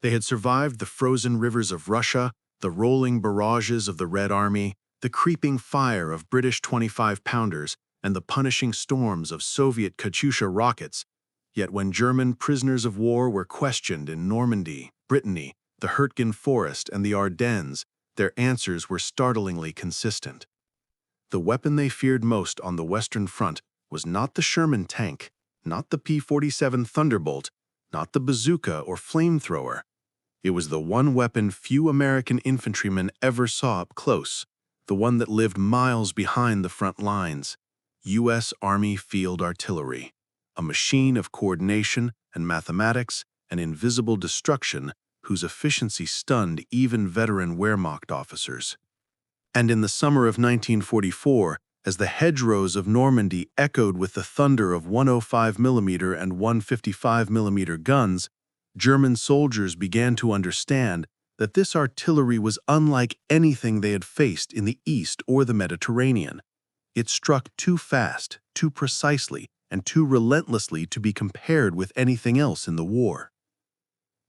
They had survived the frozen rivers of Russia, the rolling barrages of the Red Army, the creeping fire of British 25-pounders, and the punishing storms of Soviet Katyusha rockets. Yet when German prisoners of war were questioned in Normandy, Brittany, the Hurtgen Forest, and the Ardennes, their answers were startlingly consistent. The weapon they feared most on the Western Front was not the Sherman tank, not the P-47 Thunderbolt, not the bazooka or flamethrower. It was the one weapon few American infantrymen ever saw up close, the one that lived miles behind the front lines: U.S. Army Field Artillery, a machine of coordination and mathematics and invisible destruction whose efficiency stunned even veteran Wehrmacht officers. And in the summer of 1944, as the hedgerows of Normandy echoed with the thunder of 105mm and 155mm guns, German soldiers began to understand that this artillery was unlike anything they had faced in the East or the Mediterranean. It struck too fast, too precisely, and too relentlessly to be compared with anything else in the war.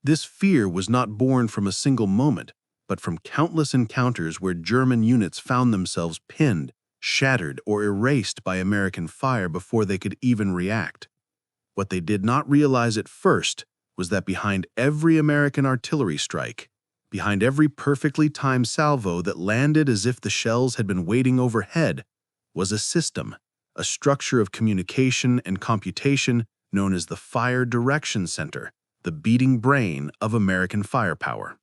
This fear was not born from a single moment, but from countless encounters where German units found themselves pinned, shattered, or erased by American fire before they could even react. What they did not realize at first was that behind every American artillery strike, behind every perfectly timed salvo that landed as if the shells had been waiting overhead, was a system, a structure of communication and computation known as the Fire Direction Center, the beating brain of American firepower.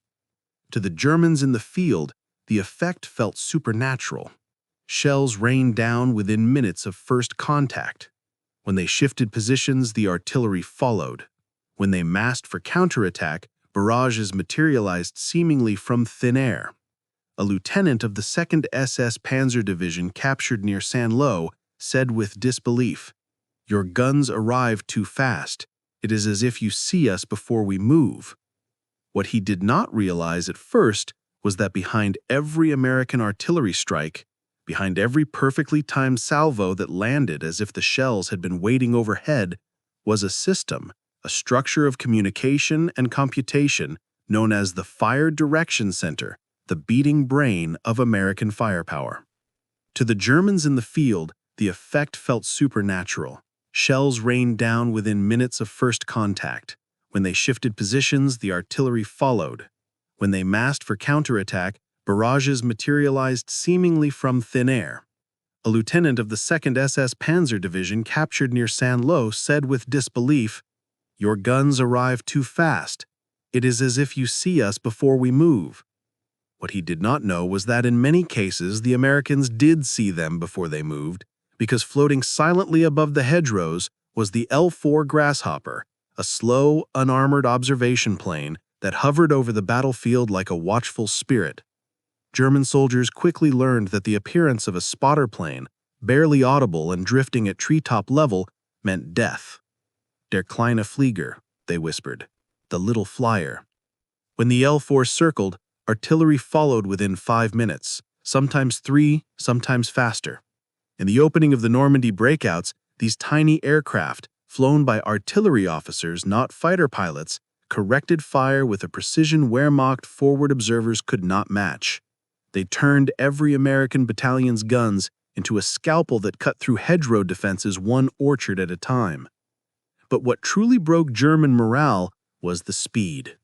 To the Germans in the field, the effect felt supernatural. Shells rained down within minutes of first contact. When they shifted positions, the artillery followed. When they massed for counterattack, barrages materialized seemingly from thin air. A lieutenant of the 2nd SS Panzer Division captured near Saint-Lô said with disbelief, "Your guns arrive too fast. It is as if you see us before we move." What he did not realize at first was that behind every American artillery strike, behind every perfectly timed salvo that landed as if the shells had been waiting overhead, was a system, a structure of communication and computation known as the Fire Direction Center, the beating brain of American firepower. To the Germans in the field, the effect felt supernatural. Shells rained down within minutes of first contact. When they shifted positions, the artillery followed. When they massed for counterattack, barrages materialized seemingly from thin air. A lieutenant of the 2nd SS Panzer Division captured near Saint-Lô said with disbelief, "Your guns arrive too fast. It is as if you see us before we move." What he did not know was that in many cases the Americans did see them before they moved, because floating silently above the hedgerows was the L-4 Grasshopper, a slow, unarmored observation plane that hovered over the battlefield like a watchful spirit. German soldiers quickly learned that the appearance of a spotter plane, barely audible and drifting at treetop level, meant death. "Der kleine Flieger," they whispered, "the little flyer." When the L-4 circled, artillery followed within 5 minutes, sometimes 3, sometimes faster. In the opening of the Normandy breakouts, these tiny aircraft, flown by artillery officers, not fighter pilots, corrected fire with a precision Wehrmacht forward observers could not match. They turned every American battalion's guns into a scalpel that cut through hedgerow defenses one orchard at a time. But what truly broke German morale was the speed.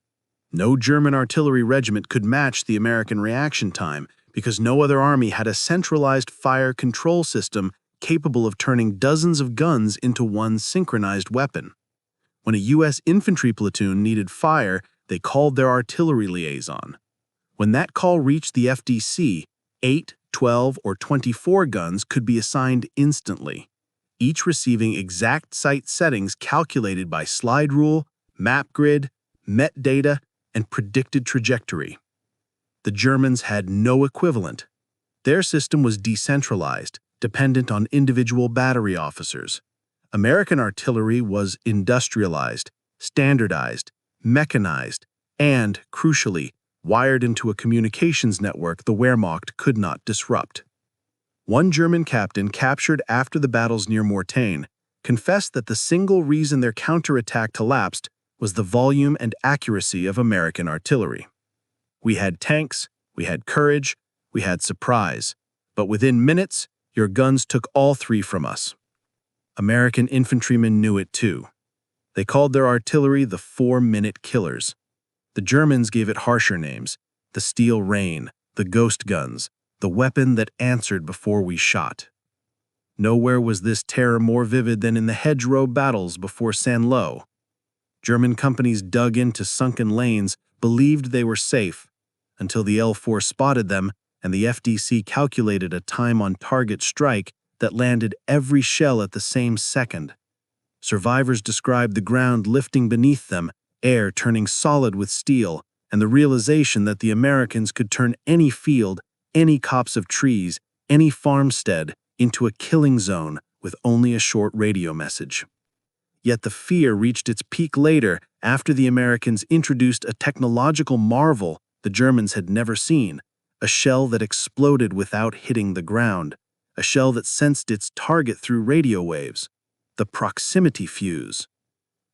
No German artillery regiment could match the American reaction time because no other army had a centralized fire control system capable of turning dozens of guns into one synchronized weapon. When a U.S. infantry platoon needed fire, they called their artillery liaison. When that call reached the FDC, 8, 12, or 24 guns could be assigned instantly, each receiving exact site settings calculated by slide rule, map grid, met data, and predicted trajectory. The Germans had no equivalent. Their system was decentralized, dependent on individual battery officers. American artillery was industrialized, standardized, mechanized, and, crucially, wired into a communications network the Wehrmacht could not disrupt. One German captain captured after the battles near Mortain confessed that the single reason their counterattack collapsed was the volume and accuracy of American artillery. We had tanks, we had courage, we had surprise, but within minutes, your guns took all three from us. American infantrymen knew it too. They called their artillery the 4-minute killers. The Germans gave it harsher names: the steel rain, the ghost guns, the weapon that answered before we shot. Nowhere was this terror more vivid than in the hedgerow battles before Saint-Lô. German companies dug into sunken lanes, believed they were safe, until the L4 spotted them and the FDC calculated a time-on-target strike that landed every shell at the same second. Survivors described the ground lifting beneath them, air turning solid with steel, and the realization that the Americans could turn any field, any copse of trees, any farmstead into a killing zone with only a short radio message. Yet the fear reached its peak later, after the Americans introduced a technological marvel the Germans had never seen: a shell that exploded without hitting the ground, a shell that sensed its target through radio waves, the proximity fuse.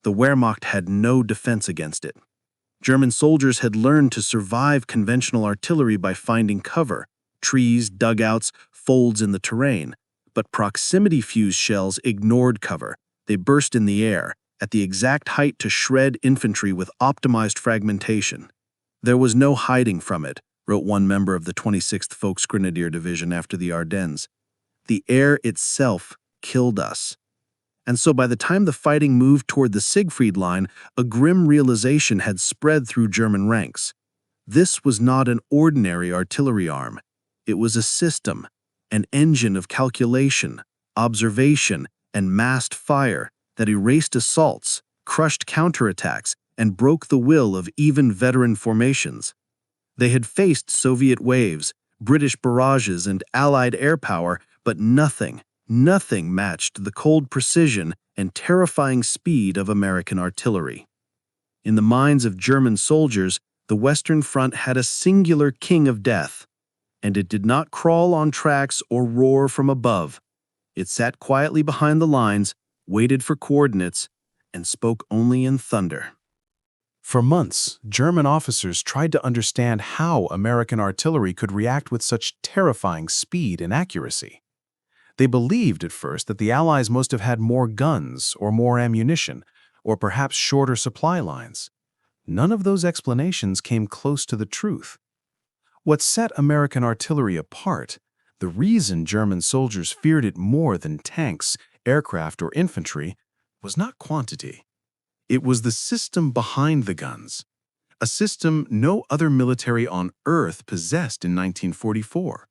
The Wehrmacht had no defense against it. German soldiers had learned to survive conventional artillery by finding cover: trees, dugouts, folds in the terrain. But proximity fuse shells ignored cover. They burst in the air, at the exact height to shred infantry with optimized fragmentation. There was no hiding from it, wrote one member of the 26th Volksgrenadier Division after the Ardennes. The air itself killed us. And so by the time the fighting moved toward the Siegfried Line, a grim realization had spread through German ranks. This was not an ordinary artillery arm. It was a system, an engine of calculation, observation, and massed fire that erased assaults, crushed counterattacks, and broke the will of even veteran formations. They had faced Soviet waves, British barrages, and Allied air power, but nothing matched the cold precision and terrifying speed of American artillery. In the minds of German soldiers, the Western Front had a singular king of death, and it did not crawl on tracks or roar from above. It sat quietly behind the lines, waited for coordinates, and spoke only in thunder. For months, German officers tried to understand how American artillery could react with such terrifying speed and accuracy. They believed at first that the Allies must have had more guns or more ammunition, or perhaps shorter supply lines. None of those explanations came close to the truth. What set American artillery apart, the reason German soldiers feared it more than tanks, aircraft, or infantry, was not quantity. It was the system behind the guns, a system no other military on Earth possessed in 1944.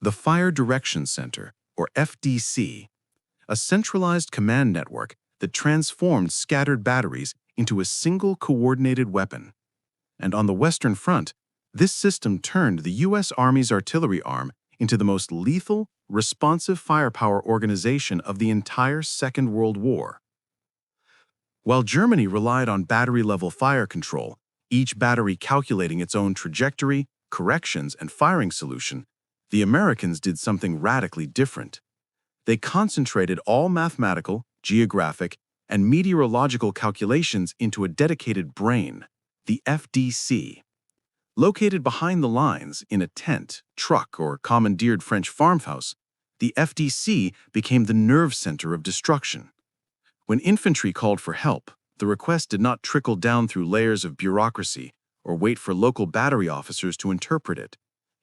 The Fire Direction Center, or FDC, a centralized command network that transformed scattered batteries into a single coordinated weapon. And on the Western Front, this system turned the U.S. Army's artillery arm into the most lethal, responsive firepower organization of the entire Second World War. While Germany relied on battery-level fire control, each battery calculating its own trajectory, corrections, and firing solution, the Americans did something radically different. They concentrated all mathematical, geographic, and meteorological calculations into a dedicated brain, the FDC. Located behind the lines in a tent, truck, or commandeered French farmhouse, the FDC became the nerve center of destruction. When infantry called for help, the request did not trickle down through layers of bureaucracy or wait for local battery officers to interpret it.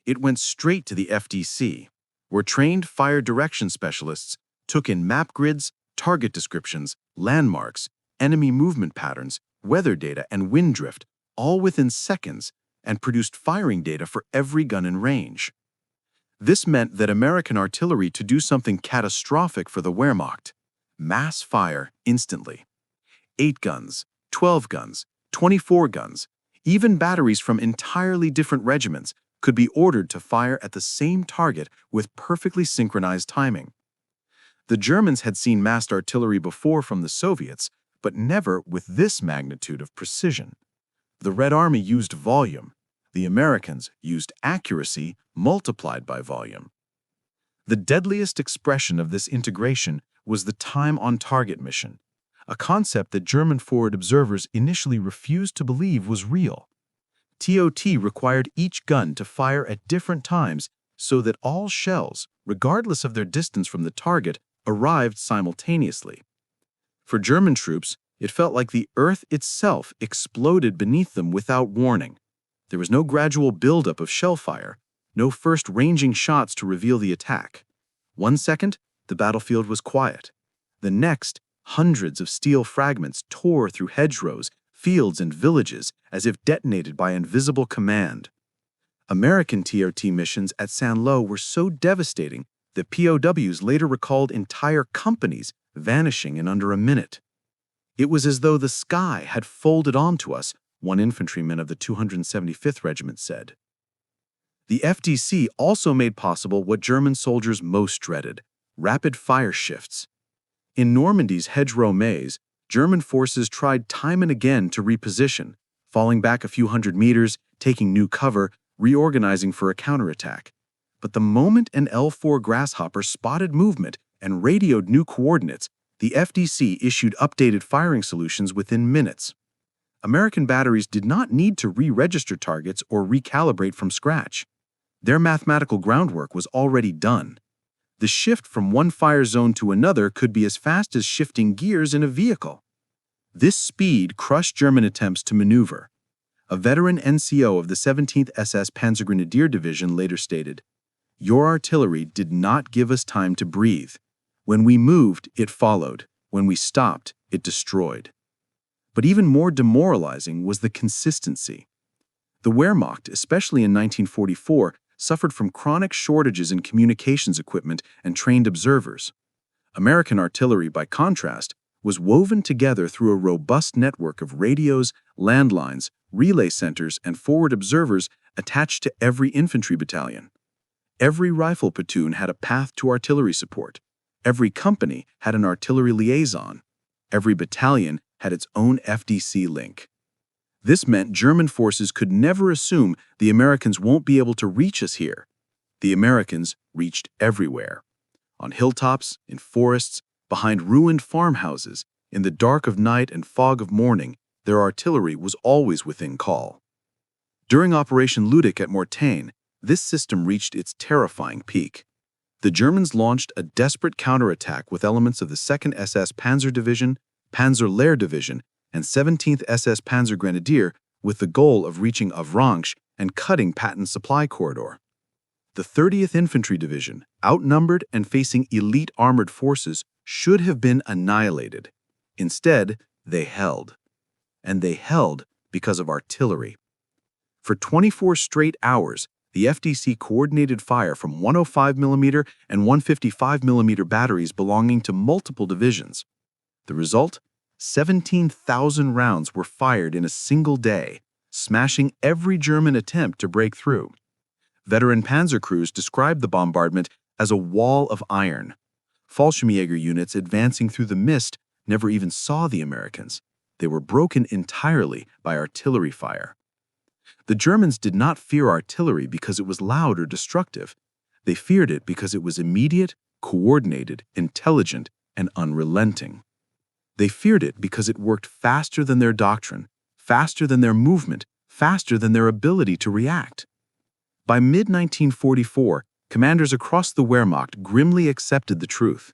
It went straight to the FDC, where trained fire direction specialists took in map grids, target descriptions, landmarks, enemy movement patterns, weather data, and wind drift, all within seconds, and produced firing data for every gun in range. This meant that American artillery to do something catastrophic for the Wehrmacht: mass fire instantly. 8 guns, 12 guns, 24 guns, even batteries from entirely different regiments could be ordered to fire at the same target with perfectly synchronized timing. The Germans had seen massed artillery before from the Soviets, but never with this magnitude of precision. The Red Army used volume. The Americans used accuracy multiplied by volume. The deadliest expression of this integration was the time-on-target mission, a concept that German forward observers initially refused to believe was real. TOT required each gun to fire at different times so that all shells, regardless of their distance from the target, arrived simultaneously. For German troops, it felt like the earth itself exploded beneath them without warning. There was no gradual buildup of shell fire, no first ranging shots to reveal the attack. 1 second, the battlefield was quiet. The next, hundreds of steel fragments tore through hedgerows, fields, and villages as if detonated by invisible command. American TOT missions at Saint-Lô were so devastating that POWs later recalled entire companies vanishing in under a minute. It was as though the sky had folded onto us, one infantryman of the 275th Regiment said. The FDC also made possible what German soldiers most dreaded: rapid fire shifts. In Normandy's hedgerow maze, German forces tried time and again to reposition, falling back a few hundred meters, taking new cover, reorganizing for a counterattack. But the moment an L-4 Grasshopper spotted movement and radioed new coordinates, the FDC issued updated firing solutions within minutes. American batteries did not need to re-register targets or recalibrate from scratch. Their mathematical groundwork was already done. The shift from one fire zone to another could be as fast as shifting gears in a vehicle. This speed crushed German attempts to maneuver. A veteran NCO of the 17th SS Panzergrenadier Division later stated, "Your artillery did not give us time to breathe. When we moved, it followed. When we stopped, it destroyed." But even more demoralizing was the consistency. The Wehrmacht, especially in 1944, suffered from chronic shortages in communications equipment and trained observers. American artillery, by contrast, was woven together through a robust network of radios, landlines, relay centers, and forward observers attached to every infantry battalion. Every rifle platoon had a path to artillery support. Every company had an artillery liaison. Every battalion had its own FDC link. This meant German forces could never assume the Americans won't be able to reach us here. The Americans reached everywhere. On hilltops, in forests, behind ruined farmhouses, in the dark of night and fog of morning, their artillery was always within call. During Operation Ludick at Mortagne, this system reached its terrifying peak. The Germans launched a desperate counterattack with elements of the 2nd SS Panzer Division, Panzer Lehr Division, and 17th SS Panzergrenadier with the goal of reaching Avranches and cutting Patton's supply corridor. The 30th Infantry Division, outnumbered and facing elite armored forces, should have been annihilated. Instead, they held. And they held because of artillery. For 24 straight hours, the FDC coordinated fire from 105mm and 155mm batteries belonging to multiple divisions. The result? 17,000 rounds were fired in a single day, smashing every German attempt to break through. Veteran panzer crews described the bombardment as a wall of iron. Fallschirmjäger units advancing through the mist never even saw the Americans. They were broken entirely by artillery fire. The Germans did not fear artillery because it was loud or destructive. They feared it because it was immediate, coordinated, intelligent, and unrelenting. They feared it because it worked faster than their doctrine, faster than their movement, faster than their ability to react. By mid-1944, commanders across the Wehrmacht grimly accepted the truth.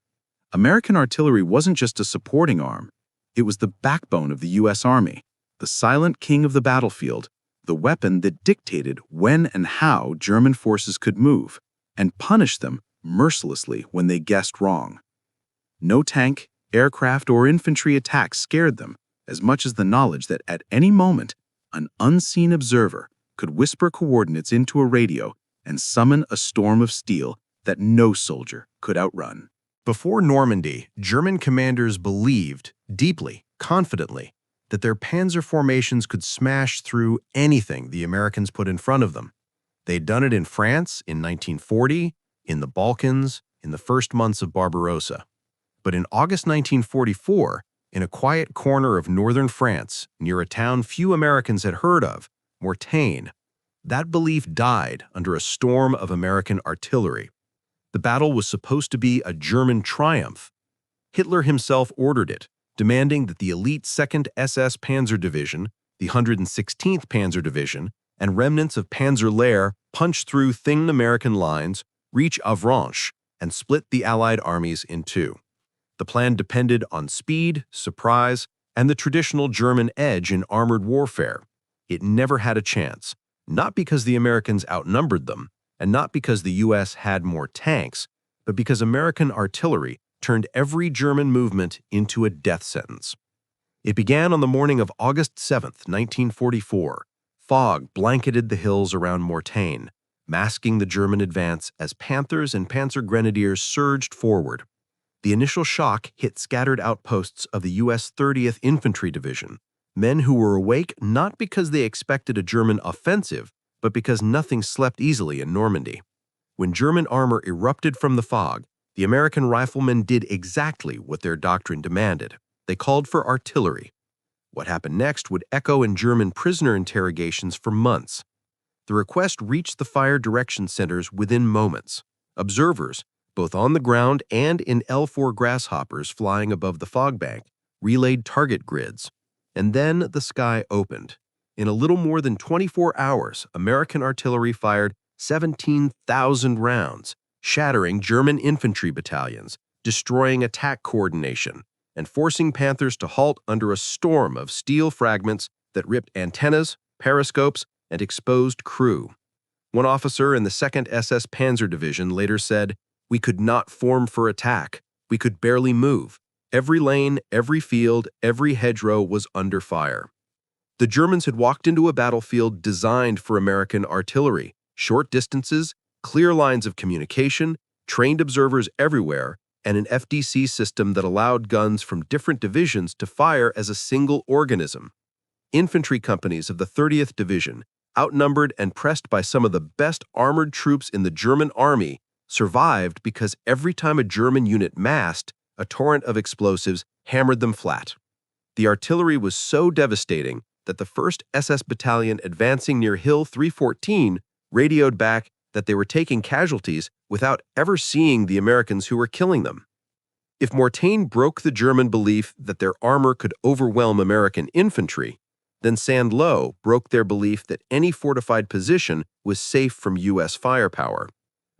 American artillery wasn't just a supporting arm. It was the backbone of the U.S. Army, the silent king of the battlefield, the weapon that dictated when and how German forces could move, and punished them mercilessly when they guessed wrong. No tank, aircraft, or infantry attack scared them as much as the knowledge that at any moment, an unseen observer could whisper coordinates into a radio and summon a storm of steel that no soldier could outrun. Before Normandy, German commanders believed, deeply, confidently, that their panzer formations could smash through anything the Americans put in front of them. They'd done it in France in 1940, in the Balkans, in the first months of Barbarossa. But in August 1944, in a quiet corner of northern France, near a town few Americans had heard of, Mortagne, that belief died under a storm of American artillery. The battle was supposed to be a German triumph. Hitler himself ordered it, demanding that the elite 2nd SS Panzer Division, the 116th Panzer Division, and remnants of Panzer Lehr punch through thin American lines, reach Avranches, and split the Allied armies in two. The plan depended on speed, surprise, and the traditional German edge in armored warfare. It never had a chance, not because the Americans outnumbered them, and not because the U.S. had more tanks, but because American artillery turned every German movement into a death sentence. It began on the morning of August 7, 1944. Fog blanketed the hills around Mortain, masking the German advance as Panthers and Panzer Grenadiers surged forward. The initial shock hit scattered outposts of the U.S. 30th Infantry Division, men who were awake not because they expected a German offensive, but because nothing slept easily in Normandy. When German armor erupted from the fog, the American riflemen did exactly what their doctrine demanded. They called for artillery. What happened next would echo in German prisoner interrogations for months. The request reached the fire direction centers within moments. Observers, both on the ground and in L-4 grasshoppers flying above the fog bank, relayed target grids. And then the sky opened. In a little more than 24 hours, American artillery fired 17,000 rounds, shattering German infantry battalions, destroying attack coordination, and forcing Panthers to halt under a storm of steel fragments that ripped antennas, periscopes, and exposed crew. One officer in the 2nd SS Panzer Division later said, "We could not form for attack. We could barely move. Every lane, every field, every hedgerow was under fire." The Germans had walked into a battlefield designed for American artillery, short distances, clear lines of communication, trained observers everywhere, and an FDC system that allowed guns from different divisions to fire as a single organism. Infantry companies of the 30th Division, outnumbered and pressed by some of the best armored troops in the German army, survived because every time a German unit massed, a torrent of explosives hammered them flat. The artillery was so devastating that the 1st SS Battalion advancing near Hill 314 radioed back that they were taking casualties without ever seeing the Americans who were killing them. If Mortain broke the German belief that their armor could overwhelm American infantry, then Saint-Lô broke their belief that any fortified position was safe from U.S. firepower.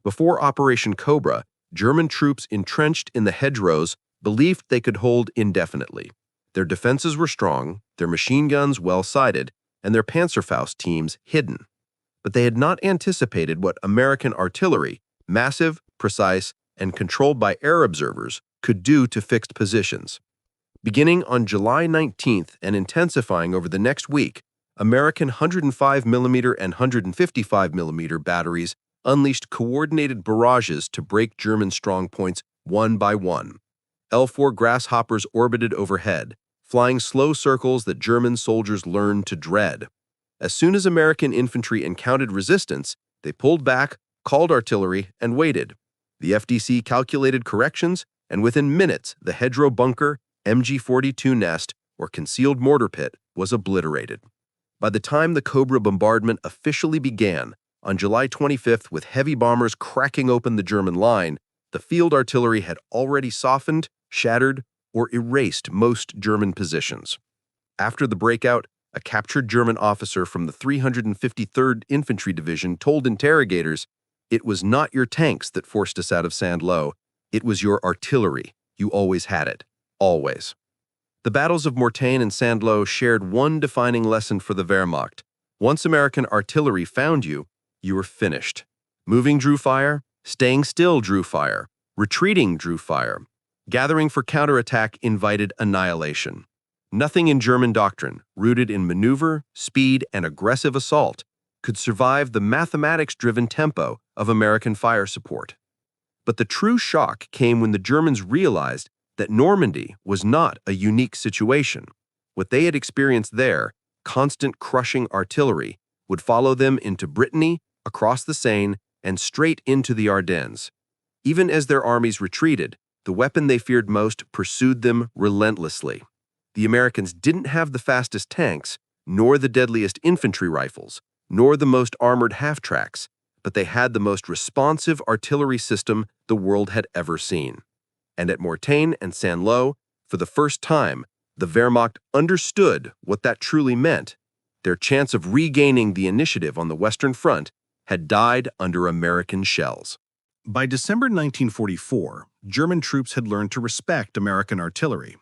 Before Operation Cobra, German troops entrenched in the hedgerows believed they could hold indefinitely. Their defenses were strong, their machine guns well-sighted, and their Panzerfaust teams hidden. But they had not anticipated what American artillery, massive, precise, and controlled by air observers, could do to fixed positions. Beginning on July 19th and intensifying over the next week, American 105mm and 155mm batteries unleashed coordinated barrages to break German strongpoints one by one. L-4 grasshoppers orbited overhead, flying slow circles that German soldiers learned to dread. As soon as American infantry encountered resistance, they pulled back, called artillery, and waited. The FDC calculated corrections, and within minutes, the hedgerow bunker, MG-42 nest, or concealed mortar pit, was obliterated. By the time the Cobra bombardment officially began, on July 25th, with heavy bombers cracking open the German line, the field artillery had already softened, shattered, or erased most German positions. After the breakout, a captured German officer from the 353rd Infantry Division told interrogators, "It was not your tanks that forced us out of Saint-Lô. It was your artillery. You always had it. Always." The battles of Mortain and Saint-Lô shared one defining lesson for the Wehrmacht. Once American artillery found you, you were finished. Moving drew fire, staying still drew fire, retreating drew fire. Gathering for counterattack invited annihilation. Nothing in German doctrine, rooted in maneuver, speed, and aggressive assault, could survive the mathematics-driven tempo of American fire support. But the true shock came when the Germans realized that Normandy was not a unique situation. What they had experienced there, constant crushing artillery, would follow them into Brittany, across the Seine, and straight into the Ardennes. Even as their armies retreated, the weapon they feared most pursued them relentlessly. The Americans didn't have the fastest tanks, nor the deadliest infantry rifles, nor the most armored half-tracks, but they had the most responsive artillery system the world had ever seen. And at Mortain and Saint-Lô, For the first time, the Wehrmacht understood what that truly meant. Their chance of regaining the initiative on the Western Front had died under American shells. By December 1944, German troops had learned to respect American artillery.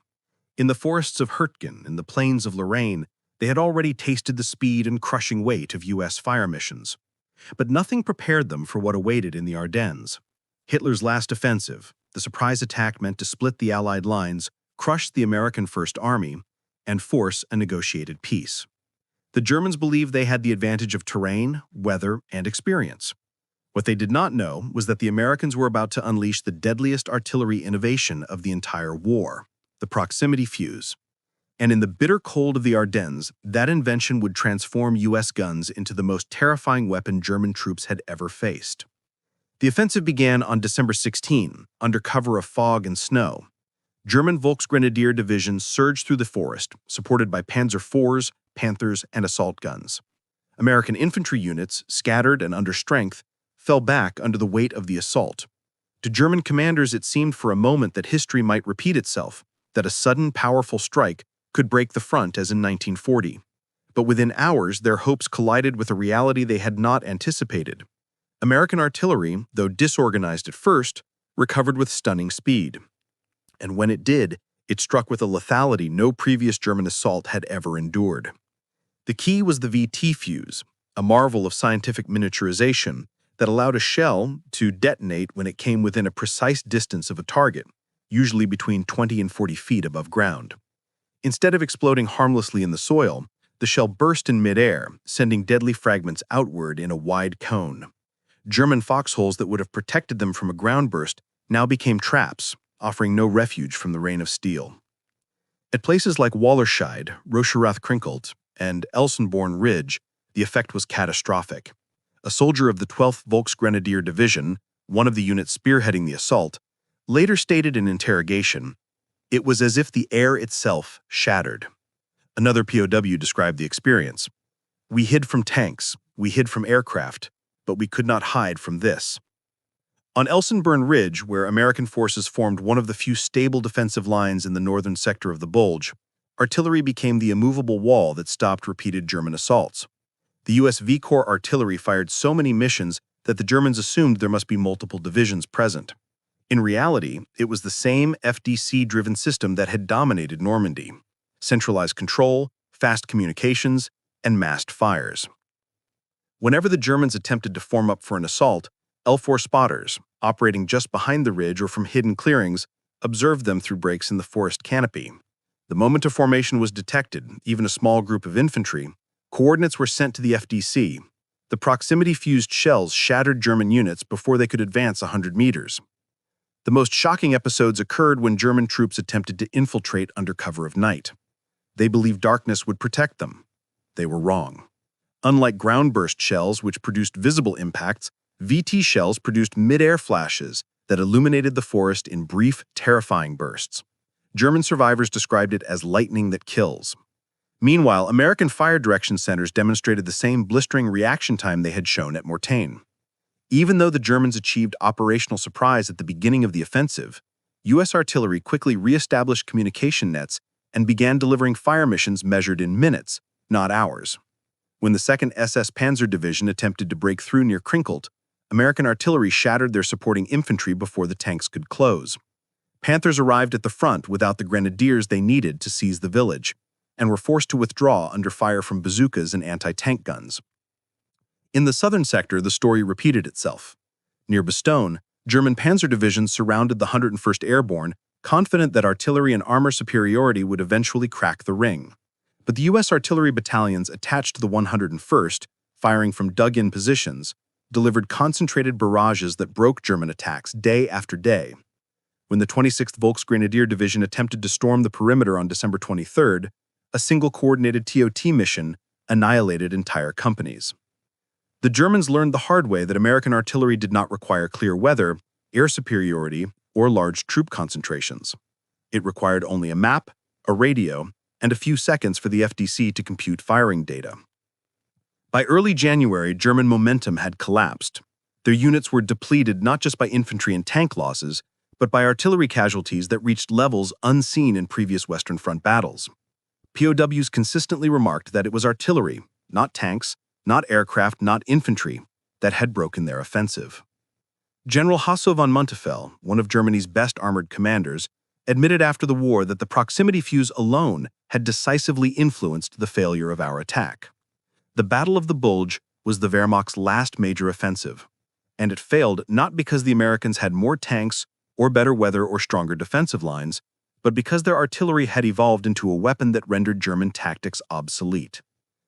In the forests of Hürtgen and the plains of Lorraine, they had already tasted the speed and crushing weight of U.S. fire missions. But nothing prepared them for what awaited in the Ardennes. Hitler's last offensive, the surprise attack meant to split the Allied lines, crush the American First Army, and force a negotiated peace. The Germans believed they had the advantage of terrain, weather, and experience. What they did not know was that the Americans were about to unleash the deadliest artillery innovation of the entire war, the proximity fuse. And in the bitter cold of the Ardennes, that invention would transform U.S. guns into the most terrifying weapon German troops had ever faced. The offensive began on December 16, under cover of fog and snow. German Volksgrenadier divisions surged through the forest, supported by Panzer IVs, Panthers, and assault guns. American infantry units, scattered and under strength, fell back under the weight of the assault. To German commanders, it seemed for a moment that history might repeat itself, that a sudden, powerful strike could break the front as in 1940. But within hours, their hopes collided with a reality they had not anticipated. American artillery, though disorganized at first, recovered with stunning speed. And when it did, it struck with a lethality no previous German assault had ever endured. The key was the VT fuse, a marvel of scientific miniaturization that allowed a shell to detonate when it came within a precise distance of a target, usually between 20 and 40 feet above ground. Instead of exploding harmlessly in the soil, the shell burst in midair, sending deadly fragments outward in a wide cone. German foxholes that would have protected them from a ground burst now became traps, offering no refuge from the rain of steel. At places like Wallerscheid, Rocherath-Krinkelt, and Elsenborn Ridge, the effect was catastrophic. A soldier of the 12th Volksgrenadier Division, one of the units spearheading the assault, later stated in interrogation, "It was as if the air itself shattered." Another POW described the experience. "We hid from tanks, we hid from aircraft, but we could not hide from this." On Elsenborn Ridge, where American forces formed one of the few stable defensive lines in the northern sector of the Bulge, artillery became the immovable wall that stopped repeated German assaults. The U.S. V-Corps artillery fired so many missions that the Germans assumed there must be multiple divisions present. In reality, it was the same FDC-driven system that had dominated Normandy: centralized control, fast communications, and massed fires. Whenever the Germans attempted to form up for an assault, L4 spotters, operating just behind the ridge or from hidden clearings, observed them through breaks in the forest canopy. The moment a formation was detected, even a small group of infantry, coordinates were sent to the FDC. The proximity-fused shells shattered German units before they could advance 100 meters. The most shocking episodes occurred when German troops attempted to infiltrate under cover of night. They believed darkness would protect them. They were wrong. Unlike ground-burst shells, which produced visible impacts, VT shells produced mid-air flashes that illuminated the forest in brief, terrifying bursts. German survivors described it as lightning that kills. Meanwhile, American fire direction centers demonstrated the same blistering reaction time they had shown at Mortain. Even though the Germans achieved operational surprise at the beginning of the offensive, U.S. artillery quickly re-established communication nets and began delivering fire missions measured in minutes, not hours. When the 2nd SS Panzer Division attempted to break through near Krinkelt, American artillery shattered their supporting infantry before the tanks could close. Panthers arrived at the front without the grenadiers they needed to seize the village, and were forced to withdraw under fire from bazookas and anti-tank guns. In the southern sector, the story repeated itself. Near Bastogne, German panzer divisions surrounded the 101st Airborne, confident that artillery and armor superiority would eventually crack the ring. But the U.S. artillery battalions attached to the 101st, firing from dug-in positions, delivered concentrated barrages that broke German attacks day after day. When the 26th Volksgrenadier Division attempted to storm the perimeter on December 23rd, a single coordinated TOT mission annihilated entire companies. The Germans learned the hard way that American artillery did not require clear weather, air superiority, or large troop concentrations. It required only a map, a radio, and a few seconds for the FDC to compute firing data. By early January, German momentum had collapsed. Their units were depleted not just by infantry and tank losses, but by artillery casualties that reached levels unseen in previous Western Front battles. POWs consistently remarked that it was artillery, not tanks, not aircraft, not infantry, that had broken their offensive. General Hasso von Muntefel, one of Germany's best armored commanders, admitted after the war that the proximity fuse alone had decisively influenced the failure of our attack. The Battle of the Bulge was the Wehrmacht's last major offensive, and it failed not because the Americans had more tanks or better weather or stronger defensive lines, but because their artillery had evolved into a weapon that rendered German tactics obsolete.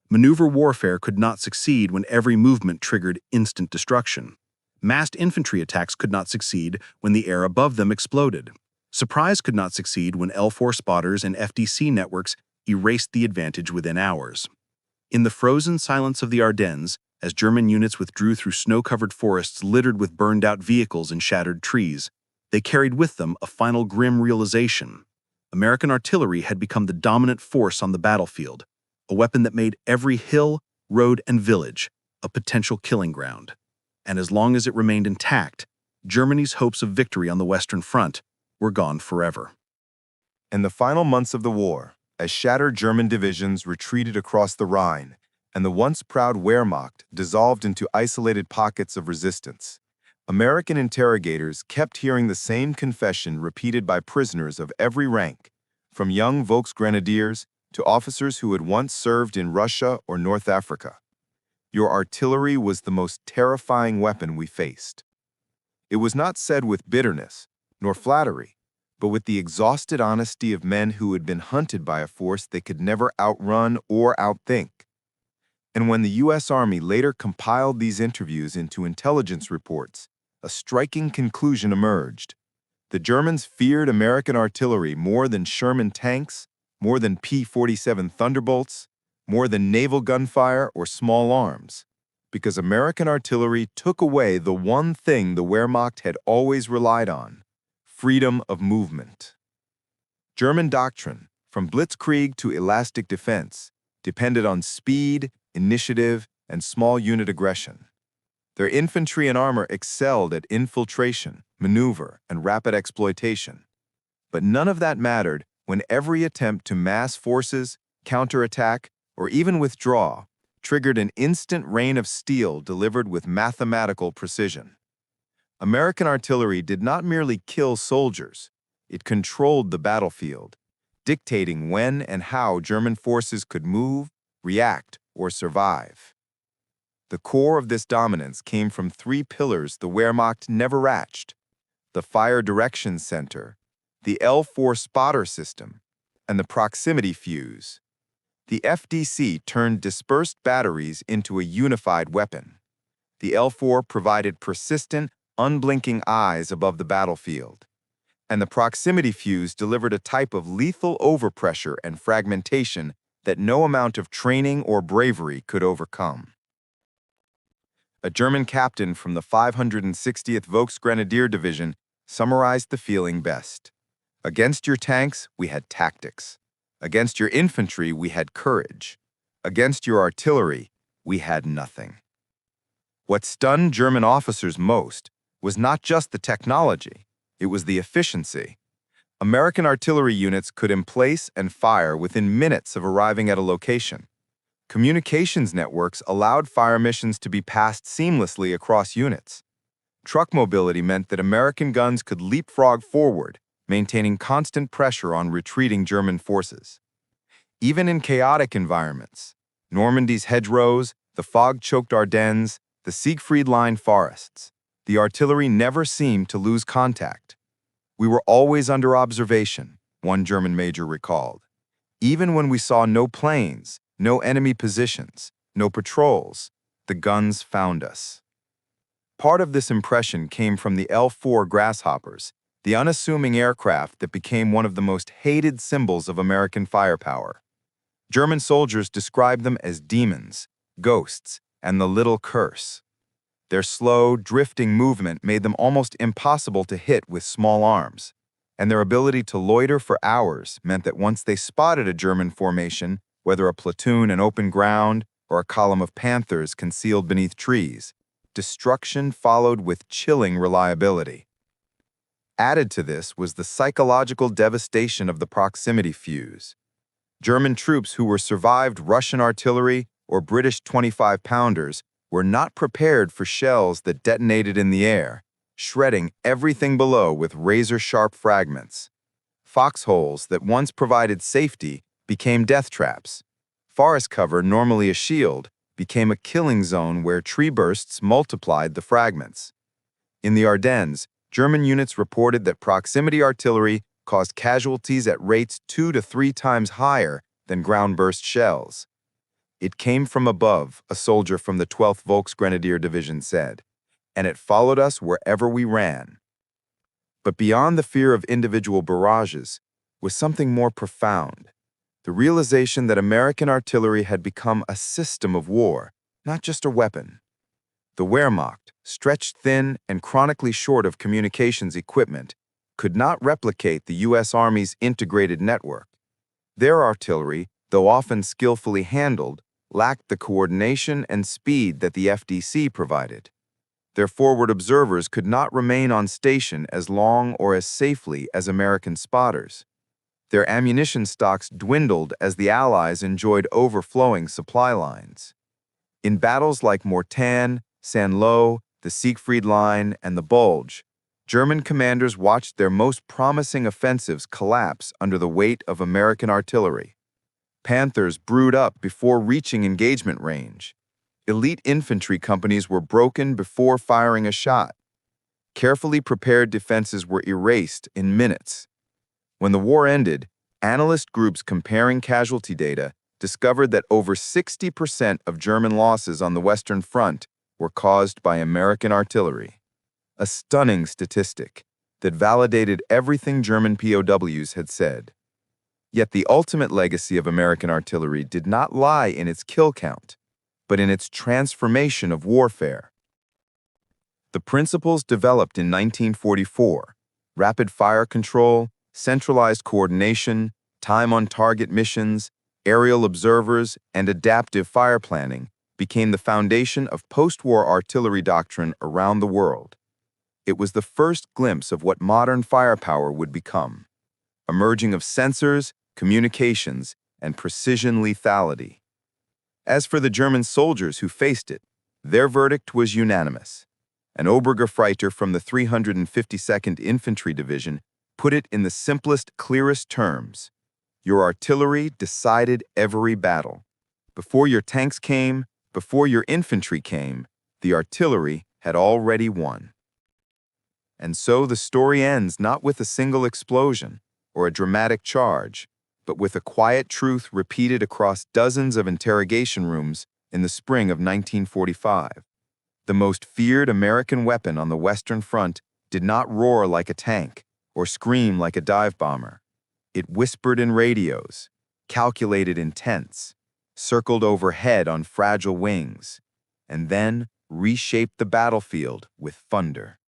Maneuver warfare could not succeed when every movement triggered instant destruction. Massed infantry attacks could not succeed when the air above them exploded. Surprise could not succeed when L4 spotters and FDC networks erased the advantage within hours. In the frozen silence of the Ardennes, as German units withdrew through snow-covered forests littered with burned-out vehicles and shattered trees, they carried with them a final grim realization. American artillery had become the dominant force on the battlefield, a weapon that made every hill, road, and village a potential killing ground. And as long as it remained intact, Germany's hopes of victory on the Western Front were gone forever. In the final months of the war, as shattered German divisions retreated across the Rhine, and the once proud Wehrmacht dissolved into isolated pockets of resistance, American interrogators kept hearing the same confession repeated by prisoners of every rank, from young Volksgrenadiers to officers who had once served in Russia or North Africa. Your artillery was the most terrifying weapon we faced. It was not said with bitterness, nor flattery, but with the exhausted honesty of men who had been hunted by a force they could never outrun or outthink. And when the U.S. Army later compiled these interviews into intelligence reports, a striking conclusion emerged. The Germans feared American artillery more than Sherman tanks, more than P-47 Thunderbolts, more than naval gunfire or small arms, because American artillery took away the one thing the Wehrmacht had always relied on: freedom of movement. German doctrine, from blitzkrieg to elastic defense, depended on speed, initiative, and small unit aggression. Their infantry and armor excelled at infiltration, maneuver, and rapid exploitation. But none of that mattered when every attempt to mass forces, counterattack, or even withdraw triggered an instant rain of steel delivered with mathematical precision. American artillery did not merely kill soldiers, it controlled the battlefield, dictating when and how German forces could move, react, or survive. The core of this dominance came from three pillars the Wehrmacht never ratched: the Fire Direction Center, the L4 spotter system, and the proximity fuse. The FDC turned dispersed batteries into a unified weapon. The L4 provided persistent, unblinking eyes above the battlefield. And the proximity fuse delivered a type of lethal overpressure and fragmentation that no amount of training or bravery could overcome. A German captain from the 560th Volksgrenadier Division summarized the feeling best. Against your tanks, we had tactics. Against your infantry, we had courage. Against your artillery, we had nothing. What stunned German officers most was not just the technology, it was the efficiency. American artillery units could emplace and fire within minutes of arriving at a location. Communications networks allowed fire missions to be passed seamlessly across units. Truck mobility meant that American guns could leapfrog forward, maintaining constant pressure on retreating German forces. Even in chaotic environments, Normandy's hedgerows, the fog-choked Ardennes, the Siegfried-Line forests, the artillery never seemed to lose contact. We were always under observation, one German major recalled. Even when we saw no planes, no enemy positions, no patrols, the guns found us. Part of this impression came from the L4 Grasshoppers, the unassuming aircraft that became one of the most hated symbols of American firepower. German soldiers described them as demons, ghosts, and the little curse. Their slow, drifting movement made them almost impossible to hit with small arms, and their ability to loiter for hours meant that once they spotted a German formation, whether a platoon in open ground or a column of panthers concealed beneath trees, destruction followed with chilling reliability. Added to this was the psychological devastation of the proximity fuse. German troops who were survived Russian artillery or British 25-pounders were not prepared for shells that detonated in the air, shredding everything below with razor-sharp fragments. Foxholes that once provided safety became death traps. Forest cover, normally a shield, became a killing zone where tree bursts multiplied the fragments. In the Ardennes, German units reported that proximity artillery caused casualties at rates 2 to 3 times higher than ground-burst shells. It came from above, a soldier from the 12th Volksgrenadier Division said, and it followed us wherever we ran. But beyond the fear of individual barrages was something more profound, the realization that American artillery had become a system of war, not just a weapon. The Wehrmacht, stretched thin and chronically short of communications equipment, could not replicate the U.S. Army's integrated network. Their artillery, though often skillfully handled, lacked the coordination and speed that the FDC provided. Their forward observers could not remain on station as long or as safely as American spotters. Their ammunition stocks dwindled as the Allies enjoyed overflowing supply lines. In battles like Mortain, Saint-Lô, the Siegfried Line, and the Bulge, German commanders watched their most promising offensives collapse under the weight of American artillery. Panthers brewed up before reaching engagement range. Elite infantry companies were broken before firing a shot. Carefully prepared defenses were erased in minutes. When the war ended, analyst groups comparing casualty data discovered that over 60% of German losses on the Western Front were caused by American artillery. A stunning statistic that validated everything German POWs had said. Yet the ultimate legacy of American artillery did not lie in its kill count, but in its transformation of warfare. The principles developed in 1944, rapid fire control, centralized coordination, time on target missions, aerial observers, and adaptive fire planning, became the foundation of post-war artillery doctrine around the world. It was the first glimpse of what modern firepower would become, a merging of sensors, communications, and precision lethality. As for the German soldiers who faced it, their verdict was unanimous. An Obergefreiter from the 352nd Infantry Division put it in the simplest, clearest terms. Your artillery decided every battle. Before your tanks came, before your infantry came, the artillery had already won. And so the story ends not with a single explosion or a dramatic charge, but with a quiet truth repeated across dozens of interrogation rooms in the spring of 1945. The most feared American weapon on the Western Front did not roar like a tank or scream like a dive bomber. It whispered in radios, calculated in tents, circled overhead on fragile wings, and then reshaped the battlefield with thunder.